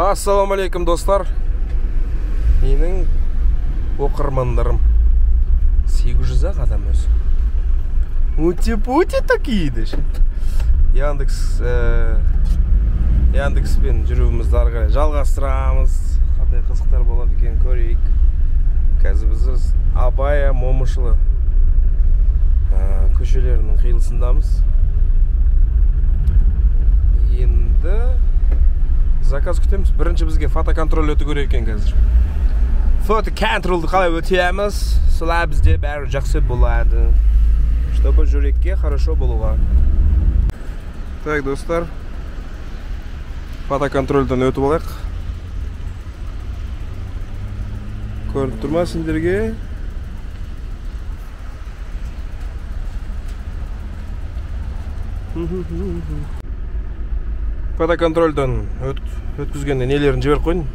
Ассалаумалейкум достар. Менің оқырмандарым 800-ақ адам өзі. Ути-пути такие деш. Яндекспен жүруімізді ары қарай жалғастырамыз. Қандай қызықтар болады екен көрейік. Қазір біз Абай Момышұлы көшелерінің қиылысындамыз. Енді заказ күтеміз. Бірінші бізге фотоконтроль өту керек екен қазір. Фотоконтрольді қалай өтеміз, солай бізде бәрі жақсы болады. Чтобы жүрекке хорошо болуға. Так, достар, фотоконтрольден өтіп алайық. Көрініп тұрма сендерге? Фотоконтрольден өткізгенде нелерін жіберіп қойын?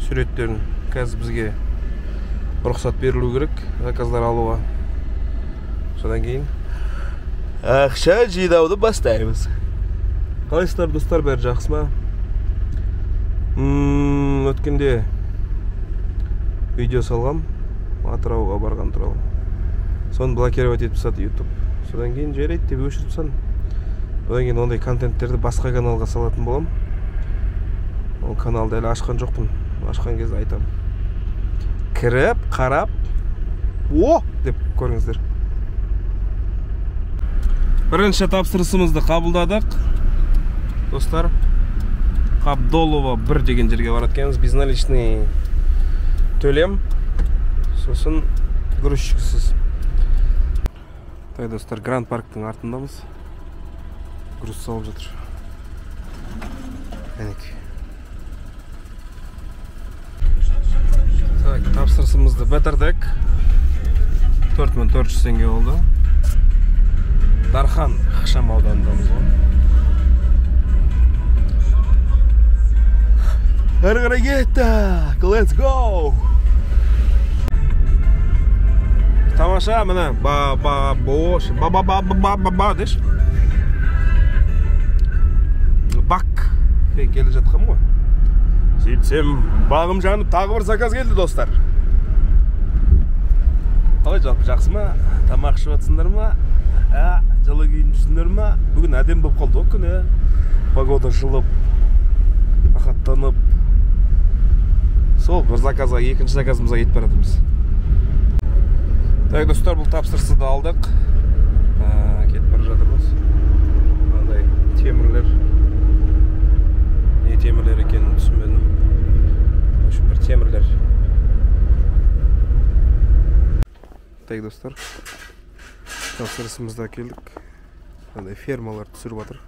Суреттерін. Қазір бізге рұқсат берілу керек, заказдар алуға. Содан кейін ақша жинауды бастаймыз. Қалайсыздар достар, бәрі жақсы ма? Өткенде видео салғам, Атырауға барған туралы. Соны блокировать етіп тастады YouTube. Содан кейін жарайды деп өшіріп тастадым. Одан кейін ондай контенттерді басқа каналға салатын болам. Ол каналды әлі ашқан жоқпын. Ашқан кезде айтам. Кіріп, қарап, о! Деп көріңіздер. Бірінші тапсырысымызды қабылдадық. Достар, Қабдолова 1 деген жерге бараткенбіз. Безналичный төлем. Сосын грузчиксіз. Так, достар, Гранд парктың артындамыз. Груз салып жатыр. Әнеке. Так, тапсырысымызды бітірдік. 4400 теңге болды. Дархан Ықшам ауданындамыз ғой. Әрі қарай кеттік. Let's go! Тамаша, міне, ба деш. Бак келе жатқам ғой. Сөйтсем, бағым жанып, тағы бір заказ келді, достар. Қалай жалпы, жақсы ма? Тамақ ішіп жатсыңдар ма? Жылы киініпсіңдер ма? Бүгін әдем болып қалды ғой күні. Погода жылып, рахаттанып. Сол бір заказға, екінші заказымызға кетіп баратырмыз. Так, достар, бұл тапсырысты да алдық. Кетіп бара жатырмыз. Андай темірлер. Не темірлер екенін түсінбедім. Өшін бір темірлер. Так, достар, тапсырысымызда келдік. Андай фермалар түсіріп жатыр.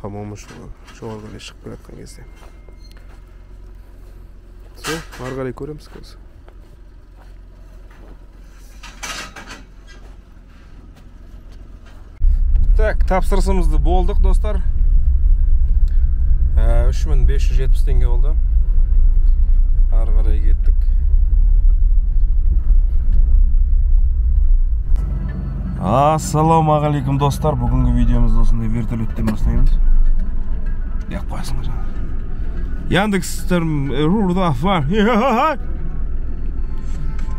По-моему, жоғарғы шығып келатқан кезде. Сол, ары қарай көреміз қазір. Так, тапсырысымызды болдық, достар. 3570 теңге болды. Ары қарай кеттік. Ассалаумағалейкум, достар. Бүгінгі видеомызды осындай вертолеттен бастаймыз. Яқ қойсыңыз жаңа.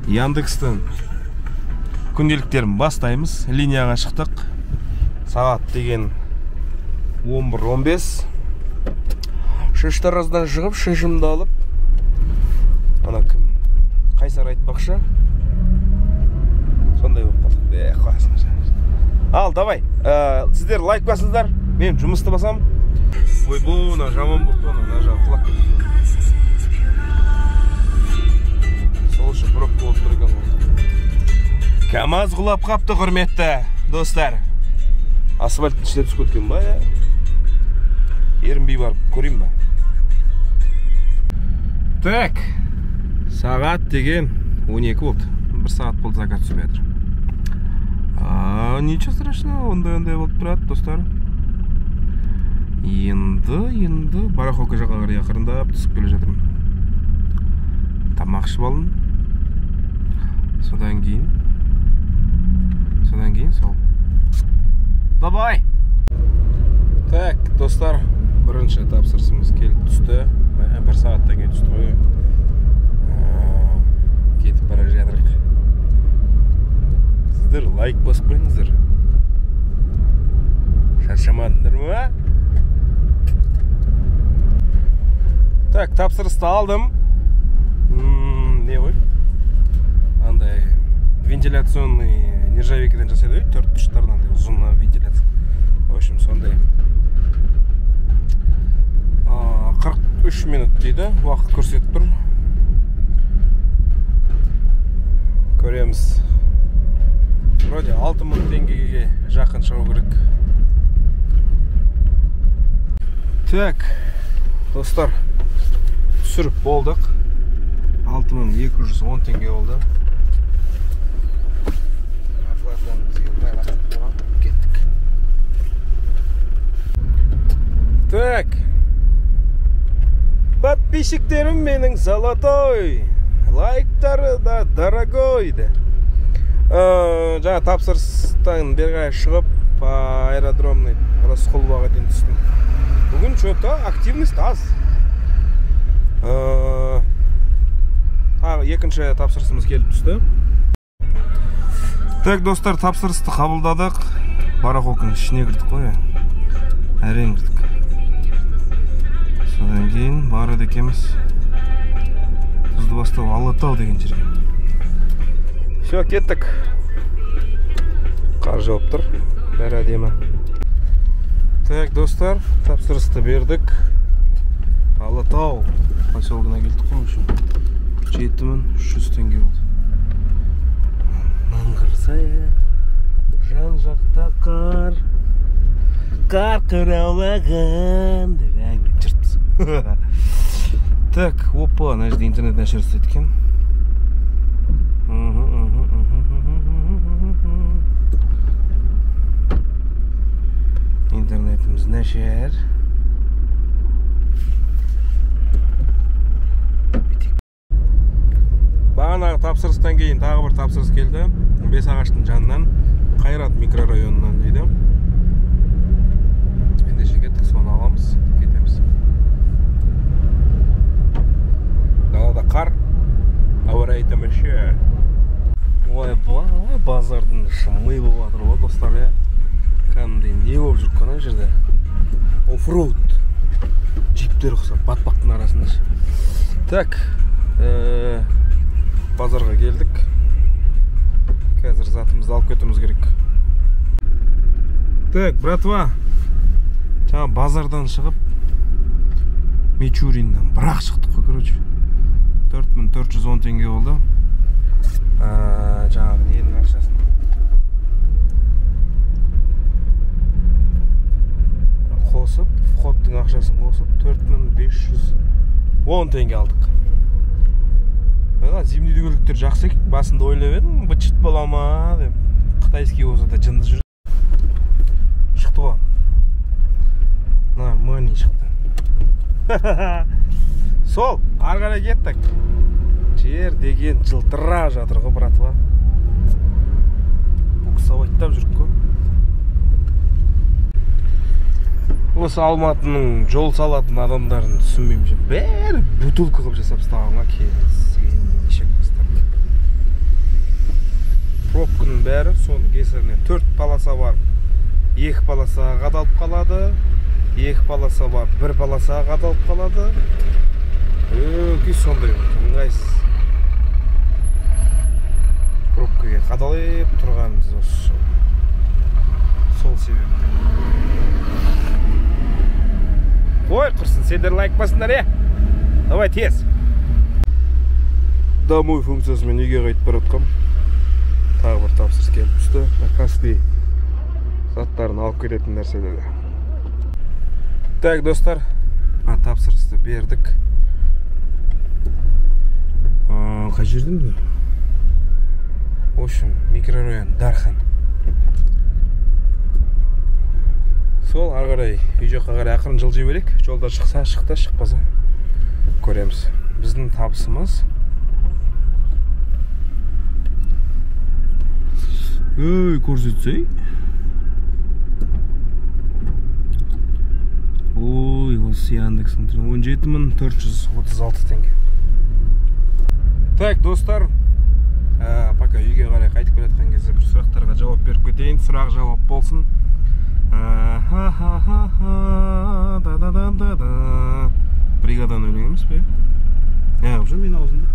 Яндекстен күнделіктерін бастаймыз. Линияға шықтық. Сағат деген 11:15. Шештараздан шығып, шешімді алып. Ана кім? Қайсар айтпақшы. Сондай болып қалдық. Қойсыңыз. Ал, давай. Сіздер лайк басыңыздар. Мен жұмысты басам. Ой, бұл жаман болды. Жағы құлақ кетті. Сол үшін бұрып болып тұрған ол. КамАЗ құлап қапты, құрметті достар. Асфальттың ішіне түсіп кеткен ба? Ерінбей барып көрейін ба? Так, сағат деген 12 болды. 1 сағат болды, заказ түсіп жатыр. Ничего страшного, ондай болып тұрады, достар. Енді барахолка жаққа қарай ақырындап түсіп келе жатырмын. Тамақ ішіп алдым. Содан кейін сол. Давай! Так, достар, бірінші тапсырысымыз келіп түсті. Бір сағаттан кейін түсті ғой. Кетіп бара жатырық. Сіздер лайк басып қойыңыздар. Шаршамадыңдар ма? Так, тапсырысты алдым. Не ғой? Андай вентиляционный нержавейкадан жасайды ғой, 4 ұштардан ұзын вентиляция. В общем, сондай. 43 минут дейді, уақыт көрсетіп тұр. Көреміз. Вроде 6000 теңгеге жақын шығу керек. Так, достар, түсіріп болдық. 6210 теңге болды. Кеттік. Так, подписчиктерім менің золотой, лайктары да дорогой де. Жаңа тапсырыстан бері шығып, аэродромный Рысқұловаға дейін түстім. Бүгін что-то активность аз. Тағы екінші тапсырысымыз келіп түсті. Так, достар, тапсырысты қабылдадық. Барахолканың ішіне кірдік қой. Әрең кірдік. Содан кейін барады екеміз. Тұздыбастау Алатау деген жерге. Все, кеттік. Қар жауып тұр. Бәрі әдемі. Так, достар, тапсырысты бердік. Алатау поселогына келдік қой үшін. 7300 теңге болды. Маңғырсая, жан жақта қар, қар қыраулаған деп әңгіме жұртпыз. Так, опа, ана жерде интернет нашар істейді екен. Интернетіміз нашар. Бағанағы тапсырыстан кейін тағы бір тапсырыс келді. Бесағаштың жанынан, Қайрат микрорайонынан дейді. Ендеше кеттік, соны аламыз, кетеміз. Далада қар, ауа райы тамаша. Ой, базардың шымый болып жатыр ғой, достар, я. Кәдімгідей не болып жүріп ана жерде? Оффроуд. Джиптер ұқсап, батпақтың арасында. Так, базарға келдік. Қазір затымызды алып кетуіміз керек. Так, братва, жаңа базардан шығып Мичуриннан бірақ шықтық қой, короче. 4410 теңге болды. Жаңағы ненің ақшасын қосып, входтың ақшасын қосып 4510 теңге алдық. Зимний дүгіліктер жақсы екен, басында ойлап едім, бычыт бола ма деп. Қытайский болса да жынды жүрді. Шықты ғой. Нормальный шықты. Сол, арғара кеттік. Жер деген жылтыра жатыр ғой, братва. Буксавайттап жүріп қой. Осы Алматының жол салатын адамдарын түсінмеймін же. Бәрі бутылка қылып жасап стағанға келсеген нешек бастар. Пробканың бәрі соның кесірінен 4 полоса бар. 2 полосаға қадалып қалады. 2 полоса бар. 1 полосаға қадалып қалады. Өй, сондай ыңғайсыз. Пробкаға қадалып тұрғанымыз осы. Сол себепті. Ой, құрсын, сендер лайк басыңдар, е? Давай, тез. Домой функциясымен үйге қайтып баратқам. Тағы бір тапсырыс келіп түсті. Кәсіби заттарын алып кететін нәрселерге. Так, достар, тапсырысты бердік. Қай жерден бе? В общем, микрорайон Дархан. Сол, ағарай, үй жаққа қарай ақырын жылжи берек. Жолда шықса, шықта, шықпаса көреміз. Біздің табысымыз Өй, көрсетсей. Ой, осы Яндекстің 17.436 теңге. Так, достар, пока үйге қарай қайтып келе жатқан кезде бір сұрақтарға жауап беріп кетейін. Сұрақ жауап болсын. Бригадан өлең емес пе? Уже мен аузымда.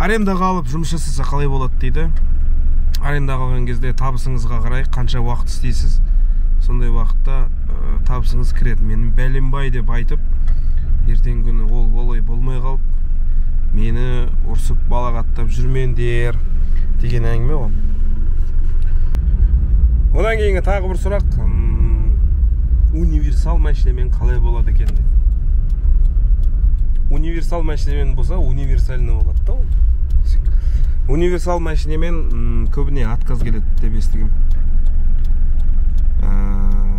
Арендаға алып жұмыс жасаса қалай болады дейді. Арендаға алған кезде табысыңызға қарай қанша уақыт істейсіз, сондай уақытта табысыңыз кіреді. Менің бәленбай деп айтып, ертеңгі күні ол олай болмай қалып, мені ұрсып балағаттап жүрмендер деген әңгіме ғой. Одан кейінгі тағы бір сұрақ, универсал машинамен қалай болады екен дейді. Универсал машинамен болса, универсальный болады да ол. Универсал машинамен көбіне отказ келеді деп естігем.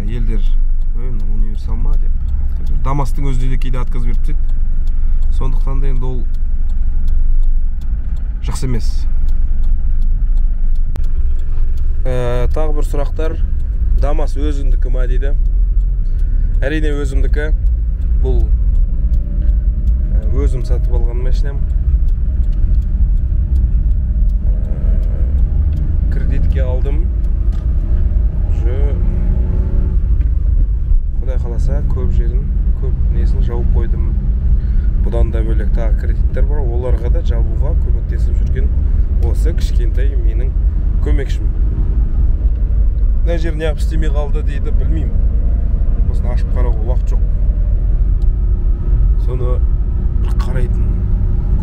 Елдер универсал ма деп. Дамастың өзінде де кейде отказ беріп теді. Сондықтан да енді ол жақсы емес. Тағы бір сұрақтар. Дамас өзіңдікі ма дейді. Әрине өзімдікі. Бұл өзім сатып алған машинам. Кредитке алдым. Құдай қаласа көп жерін, көп несін жауып қойдым. Бұдан да бөлек тағы кредиттер бар. Оларға да жабуға көмектесіп жүрген осы кішкентай менің көмекшім. Мына жер неғып істемей қалды дейді, білмеймін. Осыны ашып қарауға уақыт жоқ. Соны бір қарайтын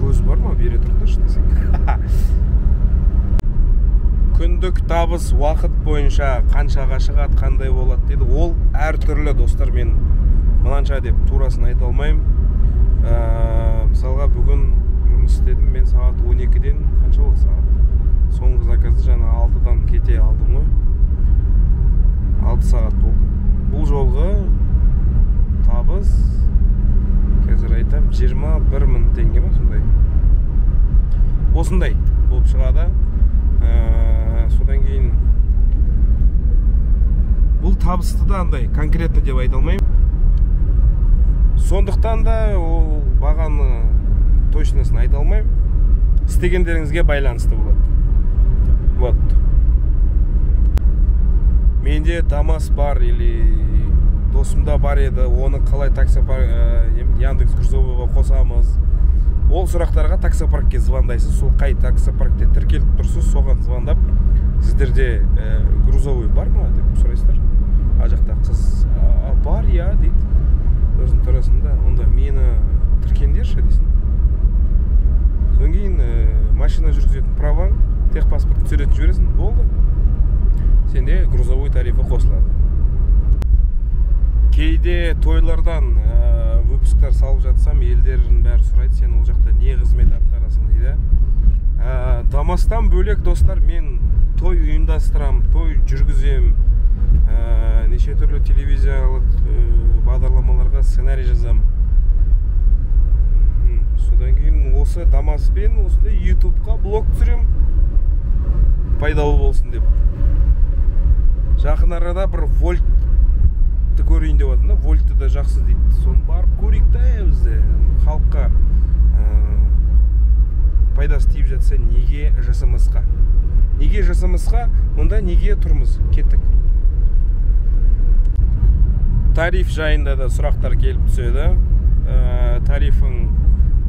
көз бар ма? Бере тұрыңдаршы десең. Күндік табыс уақыт бойынша қаншаға шығады, қандай болады дейді. Ол әр түрлі, достар. Мен мынанша деп турасын айта алмаймын. Мысалға бүгін жұмыс істедім мен сағат 12-ден қанша болды сағат? Соңғы заказды жаңа 6-дан кете алдым ғой. 6 сағат болды. Бұл жолғы табыс қазір айтам 21.000 теңге ма сондай. Осындай болып шығады. Содан кейін бұл табысты да андай конкретно деп айта алмаймын. Сондықтан да ол бағаны точнысын айта алмаймын. Істегендеріңізге байланысты болады. Вот. Менде Дамас бар или досымда бар еді, оны қалай Яндекс Грузовойға қосамыз. Ол сұрақтарға таксопаркке звондайсыз. Сол қай таксопаркте тіркеліп тұрсыз, соған звондап, сіздерде грузовой бар ма деп сұрайсыздар. Жақта қыз бар я дейді. Өзінің тұрасында, онда мені тіркендерші дейсің. Содан кейін машина жүргізетін праваң, техпаспортын сөретіп жібересің, болды. Сенде грузовой тарифі қосылады. Кейде тойлардан выпусктар салып жатсам, елдердің бәрі сұрайды, сен ол жақта не қызмет атқарасың дейді. Дамастан бөлек, достар, мен той ұйымдастырам, той жүргізем, неше түрлі телевизиялық бағдарламаларға сценарий жазам. Содан кейін осы Дамаспен осындай YouTube'қа блог түсірем, пайдалы болсын деп. Жақын арада бір вольтты көрейін деп жатыр да, вольтты да жақсы дейді. Соны барып көрейік та бізде халыққа пайдасы тиіп жатса, неге жасамасқа? Неге жасамасқа, онда неге тұрмыз? Кеттік. Тариф жайында да сұрақтар келіп түседі. Тарифың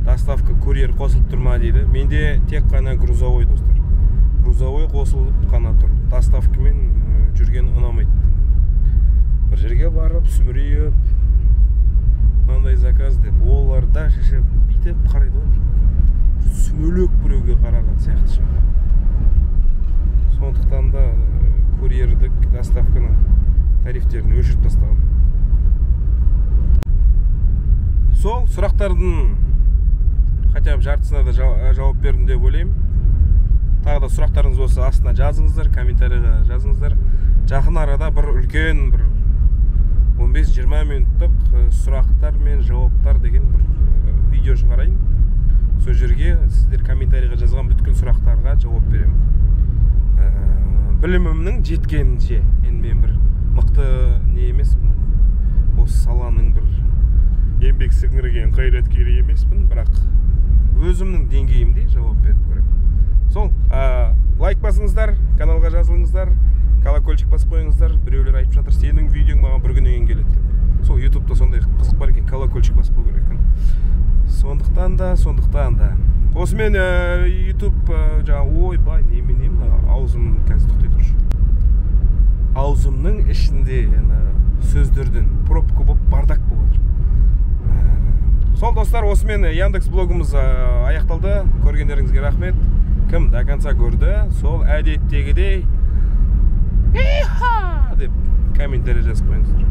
доставка курьер қосылып тұрма дейді. Менде тек қана грузовой, достар. Грузовой қосылып қана тұр. Доставкамен жүрген ұнамайды. Бір жерге барып, сүмірейіп, мынандай заказ деп, оларда шешіп, бүйтіп қарайды ғой. Сүмөлек біреуге қараған сияқты шығар. Сондықтан да курьердік доставканың тарифтерін өшіріп тастаған. Сол сұрақтардың хотя бы жартысына да жауап бердім деп ойлаймын. Тағы да сұрақтарыңыз болса астына жазыңыздар, комментарийға жазыңыздар. Жақын арада бір үлкен 15-20 минуттық сұрақтар мен жауаптар деген бір видео шығарайын. Сол жерге сіздер комментарийға жазған бүткіл сұрақтарға жауап беремін. Білімімнің жеткенінше, енді мен бір мықты не емеспін. Осы сіңірген қайраткері емеспін, бірақ өзімнің деңгейімде жауап беріп көрем. Сол, лайк басыңыздар, каналға жазылыңыздар, колокольчик басып қойыңыздар. Біреулер айтып жатыр, сенің видеоң маған бір күннен келеді деп. Сол YouTube'да сондай қызық бар екен, колокольчик басып қою керек екен. Сондықтан да. Осымен YouTube ойбай, немене аузым қазір тоқтай тұршы. Аузымның ішінде сөздерден пробка болып бардак болып. Сол достар, осымен Яндекс блогымыз аяқталды. Көргендеріңізге рахмет. Кім до конца көрді, сол әдеттегідей деп комментарий жазып қойыңыздар.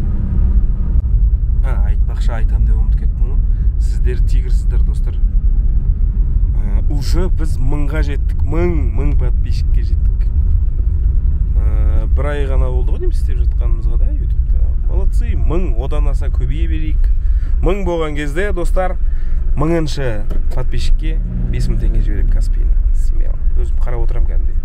Айтпақшы айтам деп ұмытып кеттім ғой. Сіздер тигірсіздер достар. Уже біз 1000-ға жеттік. 1000 подписчикке жеттік. Бір ай ғана болды ғой дейміз істеп жатқанымызға да YouTube'да. Молодцы, 1000 одан аса көбейе берейік. 1000 болған кезде достар 1000-шы подписчикке 5000 теңге жіберіп Каспийна. Смело. Өзім қарап отырам кәдімгідей.